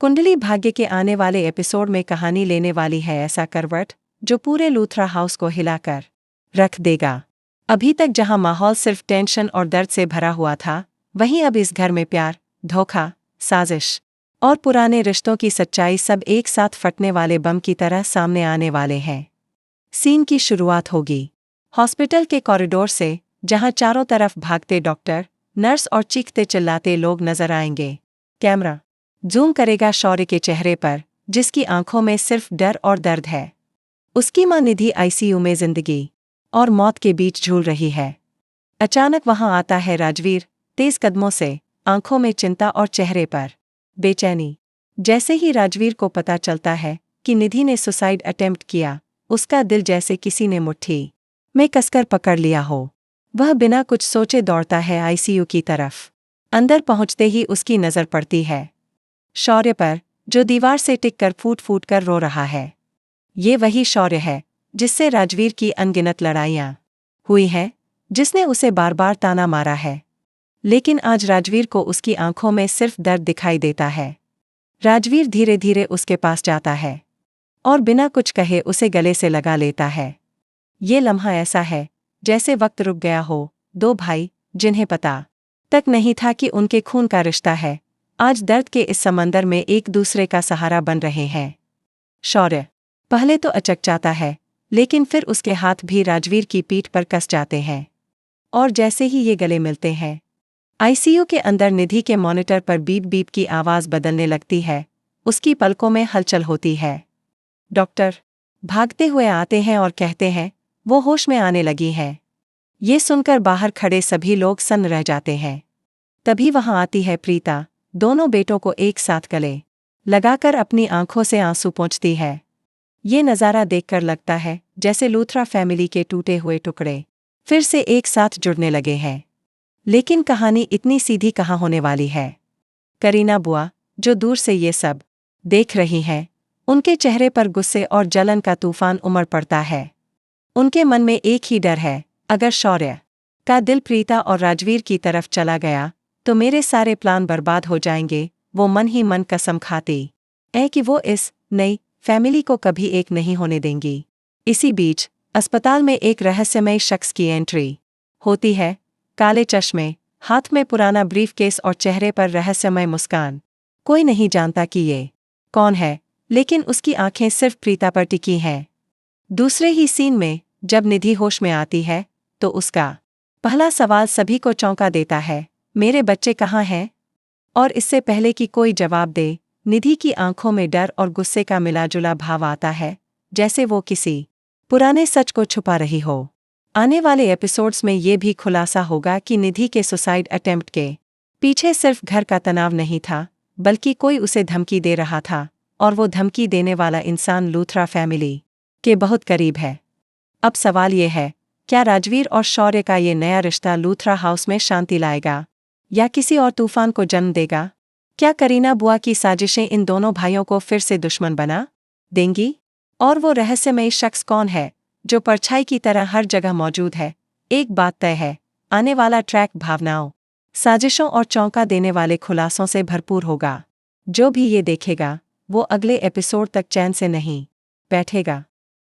कुंडली भाग्य के आने वाले एपिसोड में कहानी लेने वाली है ऐसा करवट जो पूरे लूथरा हाउस को हिलाकर रख देगा। अभी तक जहां माहौल सिर्फ टेंशन और दर्द से भरा हुआ था, वहीं अब इस घर में प्यार, धोखा, साजिश और पुराने रिश्तों की सच्चाई सब एक साथ फटने वाले बम की तरह सामने आने वाले हैं। सीन की शुरुआत होगी हॉस्पिटल के कॉरिडोर से, जहां चारों तरफ भागते डॉक्टर, नर्स और चीखते चिल्लाते लोग नजर आएंगे। कैमरा जूम करेगा शौर्य के चेहरे पर, जिसकी आंखों में सिर्फ डर और दर्द है। उसकी मां निधि आईसीयू में जिंदगी और मौत के बीच झूल रही है। अचानक वहां आता है राजवीर, तेज कदमों से, आंखों में चिंता और चेहरे पर बेचैनी। जैसे ही राजवीर को पता चलता है कि निधि ने सुसाइड अटेम्प्ट किया, उसका दिल जैसे किसी ने मुट्ठी में कसकर पकड़ लिया हो। वह बिना कुछ सोचे दौड़ता है आईसीयू की तरफ। अंदर पहुंचते ही उसकी नजर पड़ती है शौर्य पर, जो दीवार से टिककर फूट फूट कर रो रहा है। ये वही शौर्य है जिससे राजवीर की अनगिनत लड़ाइयां हुई हैं, जिसने उसे बार बार ताना मारा है। लेकिन आज राजवीर को उसकी आंखों में सिर्फ दर्द दिखाई देता है। राजवीर धीरे धीरे उसके पास जाता है और बिना कुछ कहे उसे गले से लगा लेता है। ये लम्हा ऐसा है जैसे वक्त रुक गया हो। दो भाई, जिन्हें पता तक नहीं था कि उनके खून का रिश्ता है, आज दर्द के इस समंदर में एक दूसरे का सहारा बन रहे हैं। शौर्य पहले तो अचकचाता है, लेकिन फिर उसके हाथ भी राजवीर की पीठ पर कस जाते हैं। और जैसे ही ये गले मिलते हैं, आईसीयू के अंदर निधि के मॉनिटर पर बीप बीप की आवाज बदलने लगती है। उसकी पलकों में हलचल होती है। डॉक्टर भागते हुए आते हैं और कहते हैं वो होश में आने लगी हैं। ये सुनकर बाहर खड़े सभी लोग सन्न रह जाते हैं। तभी वहां आती है प्रीता, दोनों बेटों को एक साथ गले लगाकर अपनी आंखों से आंसू पोंछती है। ये नज़ारा देखकर लगता है जैसे लूथरा फैमिली के टूटे हुए टुकड़े फिर से एक साथ जुड़ने लगे हैं। लेकिन कहानी इतनी सीधी कहाँ होने वाली है। करीना बुआ, जो दूर से ये सब देख रही हैं, उनके चेहरे पर गुस्से और जलन का तूफान उमड़ पड़ता है। उनके मन में एक ही डर है, अगर शौर्य का दिल प्रीता और राजवीर की तरफ चला गया तो मेरे सारे प्लान बर्बाद हो जाएंगे। वो मन ही मन कसम खाती है कि वो इस नई फैमिली को कभी एक नहीं होने देंगी। इसी बीच अस्पताल में एक रहस्यमय शख्स की एंट्री होती है। काले चश्मे, हाथ में पुराना ब्रीफकेस और चेहरे पर रहस्यमय मुस्कान। कोई नहीं जानता कि ये कौन है, लेकिन उसकी आंखें सिर्फ प्रीता पर टिकी हैं। दूसरे ही सीन में जब निधि होश में आती है तो उसका पहला सवाल सभी को चौंका देता है, मेरे बच्चे कहाँ हैं? और इससे पहले कि कोई जवाब दे, निधि की आंखों में डर और गुस्से का मिलाजुला भाव आता है, जैसे वो किसी पुराने सच को छुपा रही हो। आने वाले एपिसोड्स में ये भी खुलासा होगा कि निधि के सुसाइड अटेम्प्ट के पीछे सिर्फ घर का तनाव नहीं था, बल्कि कोई उसे धमकी दे रहा था, और वो धमकी देने वाला इंसान लूथरा फैमिली के बहुत करीब है। अब सवाल ये है, क्या राजवीर और शौर्य का ये नया रिश्ता लूथरा हाउस में शांति लाएगा या किसी और तूफान को जन्म देगा? क्या करीना बुआ की साजिशें इन दोनों भाइयों को फिर से दुश्मन बना देंगी? और वो रहस्यमय शख्स कौन है जो परछाई की तरह हर जगह मौजूद है? एक बात तय है, आने वाला ट्रैक भावनाओं, साजिशों और चौंका देने वाले खुलासों से भरपूर होगा। जो भी ये देखेगा, वो अगले एपिसोड तक चैन से नहीं बैठेगा।